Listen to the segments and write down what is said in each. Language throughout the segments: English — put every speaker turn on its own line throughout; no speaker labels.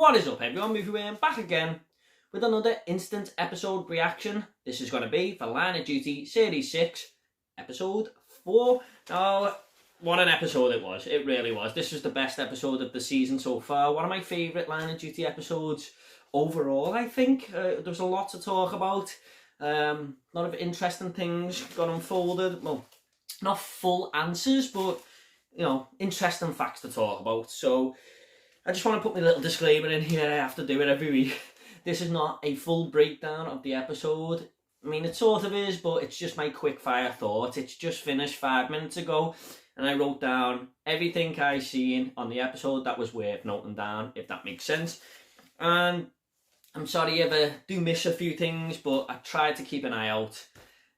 What is up, everyone? Movie back again with another instant episode reaction. This is going to be for Line of Duty Series 6, Episode 4. Now, what an episode it was. It really was. This was the best episode of the season so far. One of my favourite Line of Duty episodes overall, I think. There was a lot to talk about. A lot of interesting things got unfolded. Well, not full answers, but, you know, interesting facts to talk about. So I just want to put my little disclaimer in here. I have to do it every week. This is not a full breakdown of the episode. I mean, it sort of is, but it's just my quick fire thoughts. It's just finished 5 minutes ago, and I wrote down everything I seen on the episode that was worth noting down, if that makes sense. And I'm sorry if I do miss a few things, but I tried to keep an eye out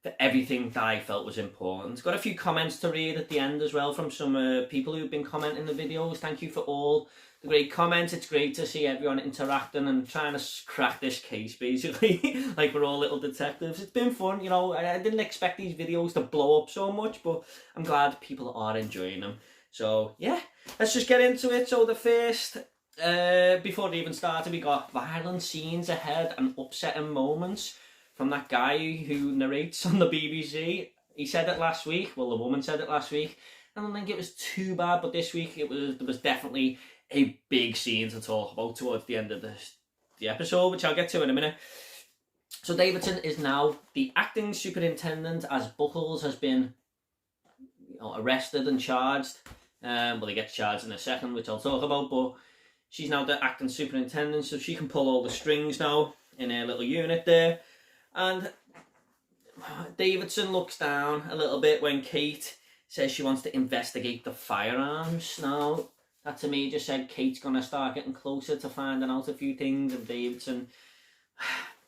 for everything that I felt was important. Got a few comments to read at the end as well from some people who've been commenting the videos. Thank you for all the great comments. It's great to see everyone interacting and trying to crack this case, basically. Like we're all little detectives. It's been fun, you know. I didn't expect these videos to blow up so much, but I'm glad people are enjoying them. So yeah, let's just get into it. So the first, before it even started, we got violent scenes ahead and upsetting moments from that guy who narrates on the BBC. He said it last week. Well, the woman said it last week. I don't think it was too bad, but this week there was definitely a big scene to talk about towards the end of the episode, which I'll get to in a minute. So Davidson is now the acting superintendent, as Buckles has been, you know, arrested and charged. Well, he gets charged in a second, which I'll talk about, but she's now the acting superintendent, so she can pull all the strings now in her little unit there. And Davidson looks down a little bit when Kate says she wants to investigate the firearms. Now, that to me just said Kate's going to start getting closer to finding out a few things, and Davidson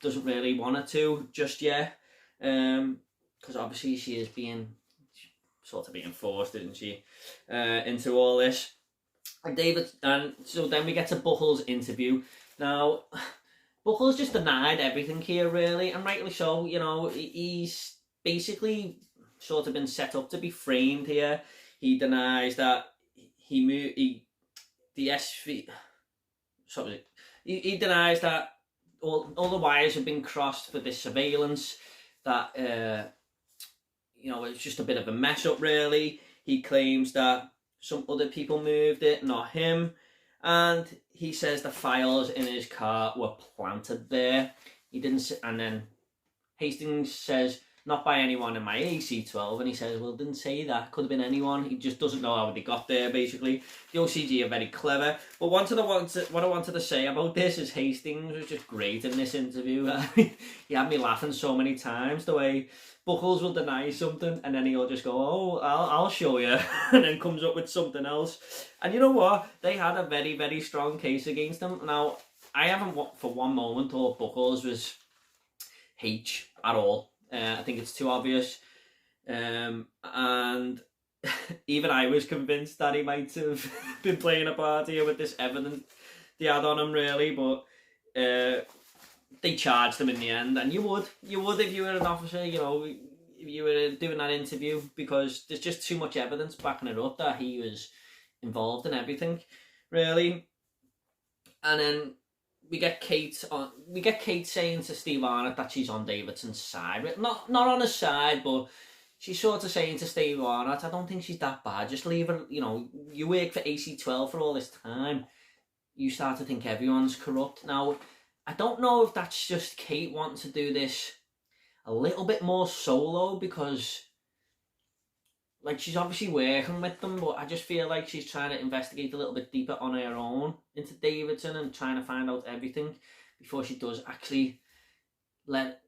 doesn't really want her to just yet. Because obviously she is being forced, isn't she, into all this. And so then we get to Buckles' interview. Now, Buckles just denied everything here, really, and rightly so. You know, he's basically sort of been set up to be framed here. He denies that he denies that all the wires have been crossed for this surveillance, that you know, it's just a bit of a mess up, really. He claims that some other people moved it, not him. And he says the files in his car were planted there. He didn't, and then Hastings says, not by anyone in my AC-12, and he says, well, didn't say that, could have been anyone. He just doesn't know how they got there, basically. The OCG are very clever. But what I wanted to say about this is Hastings was just great in this interview. He had me laughing so many times, the way Buckles will deny something, and then he'll just go, oh, I'll show you, and then comes up with something else. And you know what? They had a very, very strong case against him. Now, I haven't for one moment thought Buckles was H at all. I think it's too obvious. And even I was convinced that he might have been playing a part here with this evidence they had on him, really. But they charged him in the end, and you would if you were an officer, you know, if you were doing that interview, because there's just too much evidence backing it up that he was involved in everything, really. And then we get Kate saying to Steve Arnott that she's on Davidson's side. Not on his side, but she's sort of saying to Steve Arnott, I don't think she's that bad. Just leave her, you know, you work for AC-12 for all this time. You start to think everyone's corrupt. Now, I don't know if that's just Kate wanting to do this a little bit more solo, because, like, she's obviously working with them, but I just feel like she's trying to investigate a little bit deeper on her own into Davidson and trying to find out everything before she does actually let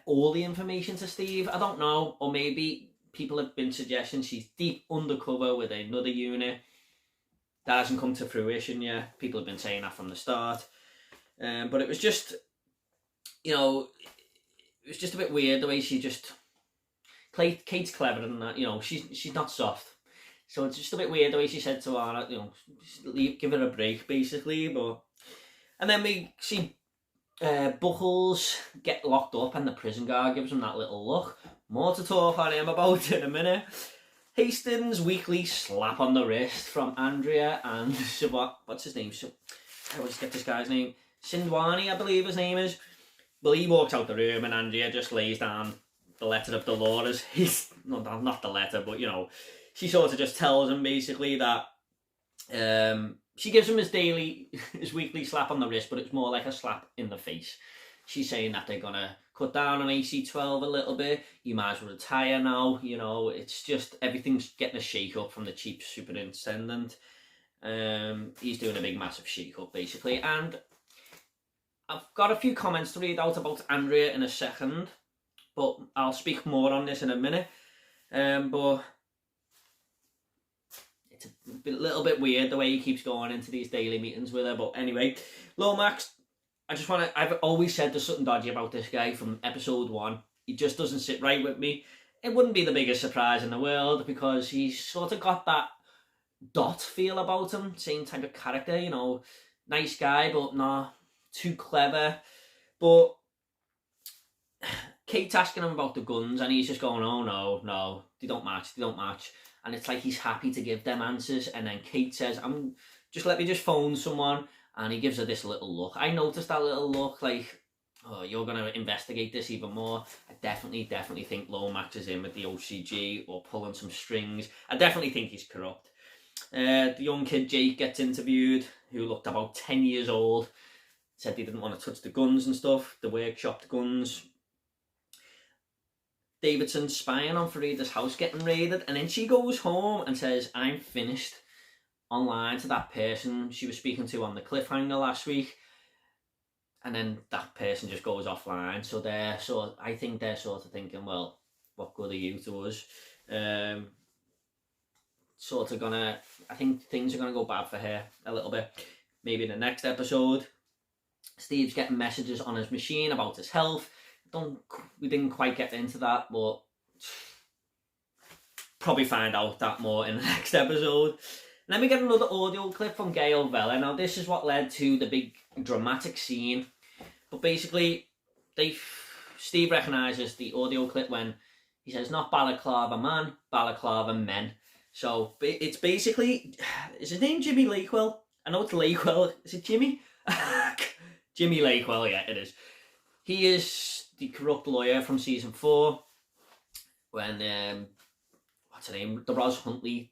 all the information to Steve. I don't know. Or maybe people have been suggesting she's deep undercover with another unit. That hasn't come to fruition yet. People have been saying that from the start. But it was just, you know, it was just a bit weird the way she just... Kate's clever than that, you know, she's not soft. So it's just a bit weird the way she said to Arnott, you know, give her a break, basically. But and then we see Buckles get locked up, and the prison guard gives him that little look. More to talk on him about in a minute. Hastings' weekly slap on the wrist from Andrea and what's his name? I always get this guy's name, Sindwani, I believe his name is. Well, he walks out the room and Andrea just lays down the letter of Dolores. He's not the letter, but you know, she sort of just tells him basically that she gives him his weekly slap on the wrist, but it's more like a slap in the face. She's saying that they're gonna cut down on AC-12 a little bit. You might as well retire now. You know, it's just everything's getting a shake up from the chief superintendent. He's doing a big, massive shake up basically, and I've got a few comments to read out about Andrea in a second, but I'll speak more on this in a minute. But it's a little bit weird the way he keeps going into these daily meetings with her. But anyway, Lomax, I've always said there's something dodgy about this guy from episode 1. He just doesn't sit right with me. It wouldn't be the biggest surprise in the world because he's sort of got that Dot feel about him, same type of character, you know, nice guy, but not too clever. But Kate's asking him about the guns and he's just going, oh no, they don't match. And it's like he's happy to give them answers, and then Kate says, let me just phone someone, and he gives her this little look. I noticed that little look, like, oh, you're going to investigate this even more. I definitely think Lomax is in with the OCG or pulling some strings. I definitely think he's corrupt. The young kid Jake gets interviewed, who looked about 10 years old, said he didn't want to touch the guns and stuff, the workshopped guns. Davidson's spying on Farida's house getting raided, and then she goes home and says, I'm finished, online to that person she was speaking to on the cliffhanger last week, and then that person just goes offline. So I think they're sort of thinking, well, what good are you to us? I think things are gonna go bad for her a little bit. Maybe in the next episode. Steve's getting messages on his machine about his health. We didn't quite get into that, but probably find out that more in the next episode. And then we get another audio clip from Gail Vella. Now this is what led to the big dramatic scene. But basically, Steve recognises the audio clip when he says, not balaclava man, balaclava men. So it's basically, is his name Jimmy Lakewell? I know it's Lakewell. Is it Jimmy? Jimmy Lakewell, yeah, it is. He is the corrupt lawyer from season 4 when, what's her name? The Roz Huntley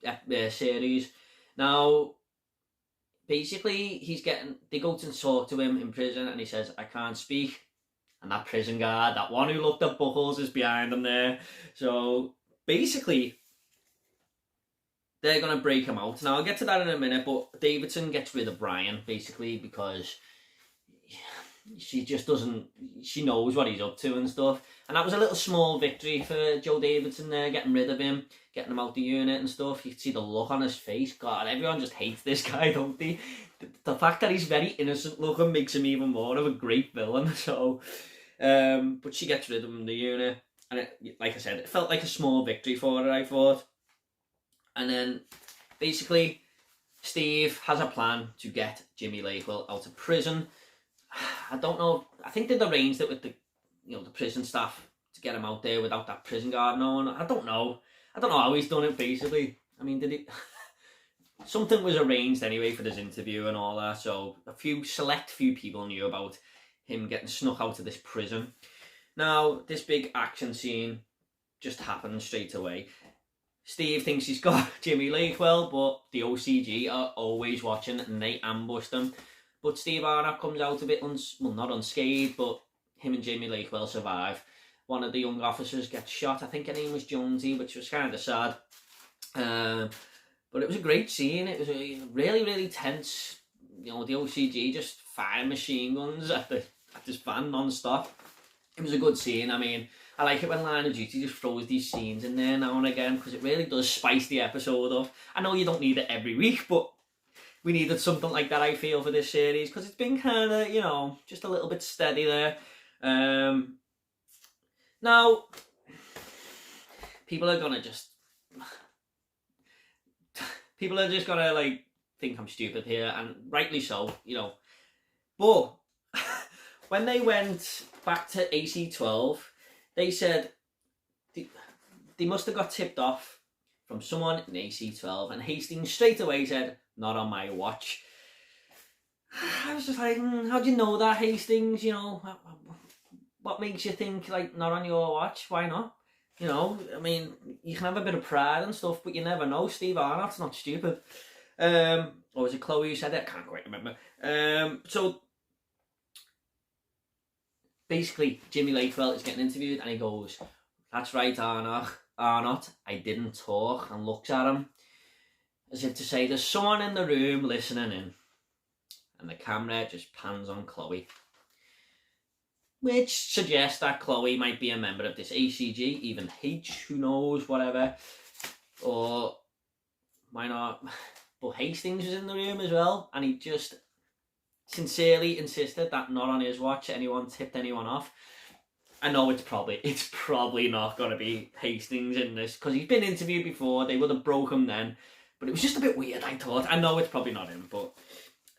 series. Now, basically, they go to talk to him in prison and he says, I can't speak. And that prison guard, that one who looked at Buckles, is behind him there. So, basically, they're going to break him out. Now, I'll get to that in a minute, but Davidson gets rid of Brian, basically, because she just doesn't, she knows what he's up to and stuff. And that was a little small victory for Joe Davidson there, getting rid of him, getting him out the unit and stuff. You can see the look on his face. God, everyone just hates this guy, don't they? The fact that he's very innocent looking makes him even more of a great villain. So, but she gets rid of him in the unit. And like I said, it felt like a small victory for her, I thought. And then, basically, Steve has a plan to get Jimmy Lakewell out of prison. I don't know. I think they'd arranged it with the prison staff to get him out there without that prison guard knowing. I don't know how he's done it. Basically, I mean, did he? Something was arranged anyway for this interview and all that. So select few people knew about him getting snuck out of this prison. Now, this big action scene just happened straight away. Steve thinks he's got Jimmy Lakewell, but the OCG are always watching and they ambushed him. But Steve Arnott comes out a bit, not unscathed, but him and Jimmy Lakewell survive. One of the young officers gets shot. I think her name was Jonesy, which was kind of sad. But it was a great scene. It was a really, really tense. The OCG just firing machine guns at this van non-stop. It was a good scene. I mean, I like it when Line of Duty just throws these scenes in there now and again because it really does spice the episode up. I know you don't need it every week, but we needed something like that, I feel, for this series, because it's been kind of, just a little bit steady there. Now, people are just gonna, think I'm stupid here, and rightly so, But, when they went back to AC-12, they said they must have got tipped off from someone in AC-12, and Hastings straight away said, not on my watch. I was just like, how do you know that, Hastings? You know, what makes you think, like, not on your watch? Why not? You know, I mean, you can have a bit of pride and stuff, but you never know. Steve Arnott's not stupid. Or was it Chloe who said it? I can't quite remember. So basically, Jimmy Lakewell is getting interviewed, and he goes, "That's right, Arnott, I didn't talk," and looks at him as if to say, there's someone in the room listening in. And the camera just pans on Chloe, which suggests that Chloe might be a member of this ACG, even H, who knows, whatever. Or why not? But Hastings was in the room as well, and he just sincerely insisted that not on his watch anyone tipped anyone off. I know it's probably not going to be Hastings in this, because he's been interviewed before. They would have broke him then, but it was just a bit weird, I thought. I know it's probably not him, but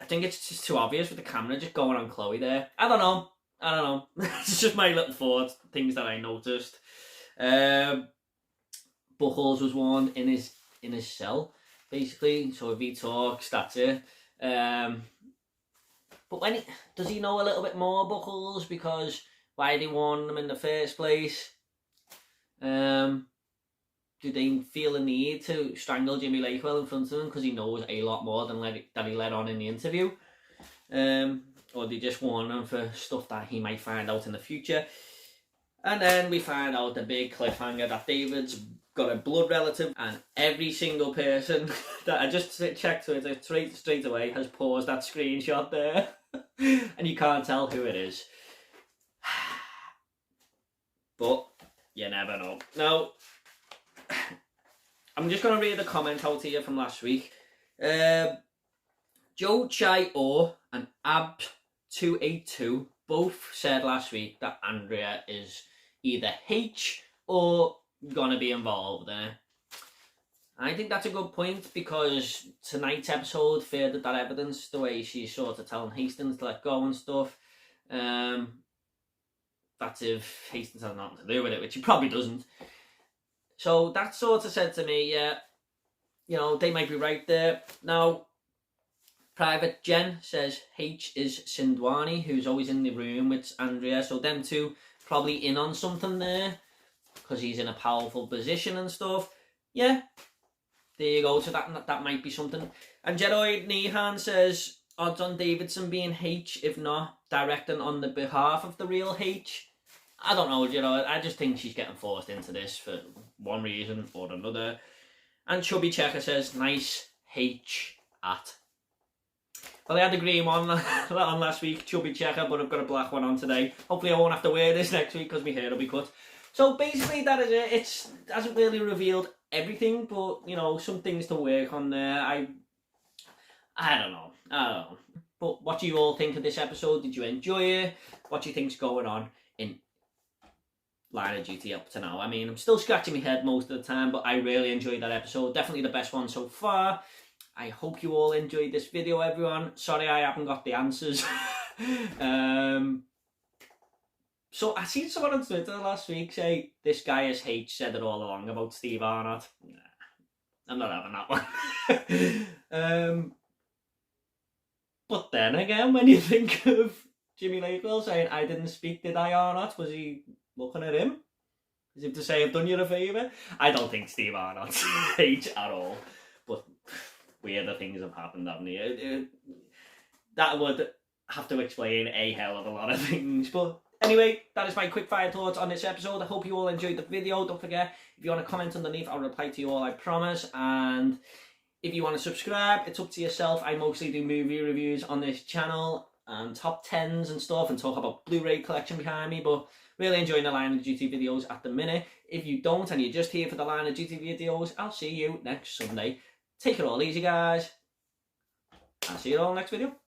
I think it's just too obvious with the camera just going on Chloe there. I don't know. It's just my little thoughts, things that I noticed. Buckles was warned in his cell, basically. So if he talks, that's it. But does he know a little bit more, Buckles? Because why they warned him in the first place? Do they feel a need to strangle Jimmy Lakewell in front of him because he knows a lot more than that he let on in the interview? Or they just warn him for stuff that he might find out in the future? And then we find out the big cliffhanger that David's got a blood relative, and every single person that I just checked Twitter straight away has paused that screenshot there. And you can't tell who it is. But you never know. Now, I'm just going to read the comment out here from last week. Joe Chai Orr and Ab282 both said last week that Andrea is either H or going to be involved in it. I think that's a good point, because tonight's episode furthered that evidence, the way she's sort of telling Hastings to let go and stuff. That's if Hastings has nothing to do with it, which he probably doesn't. So that sort of said to me, yeah, you know, they might be right there. Now, Private Jen says H is Sindwani, who's always in the room with Andrea. So them two probably in on something there, because he's in a powerful position and stuff. Yeah, there you go. So that might be something. And Jeroid Nehan says odds on Davidson being H, if not directing on the behalf of the real H. I don't know, you know, I just think she's getting forced into this for one reason or another. And Chubby Checker says, nice H at. Well, I had the green one on last week, Chubby Checker, but I've got a black one on today. Hopefully I won't have to wear this next week because my hair will be cut. So basically that is it. It hasn't really revealed everything, but, you know, some things to work on there. I don't know. But what do you all think of this episode? Did you enjoy it? What do you think's going on in Line of Duty up to now? I mean, I'm still scratching my head most of the time, but I really enjoyed that episode. Definitely the best one so far. I hope you all enjoyed this video, everyone. Sorry I haven't got the answers. So I seen someone on Twitter last week say, this guy is H said it all along about Steve Arnott. Nah, I'm not having that one. But then again, when you think of Jimmy Lakewell saying, I didn't speak, did I, Arnott? Was he looking at him as if to say, I've done you a favour? I don't think Steve Arnott's H at all. But weirder things have happened, haven't they? That would have to explain a hell of a lot of things. But anyway, that is my quick fire thoughts on this episode. I hope you all enjoyed the video. Don't forget, if you want to comment underneath, I'll reply to you all, I promise. And if you want to subscribe, it's up to yourself. I mostly do movie reviews on this channel and top 10s and stuff, and talk about Blu-ray collection behind me, but really enjoying the Line of Duty videos at the minute. If you don't and you're just here for the Line of Duty videos, I'll see you next Sunday. Take it all easy, guys. I'll see you all next video.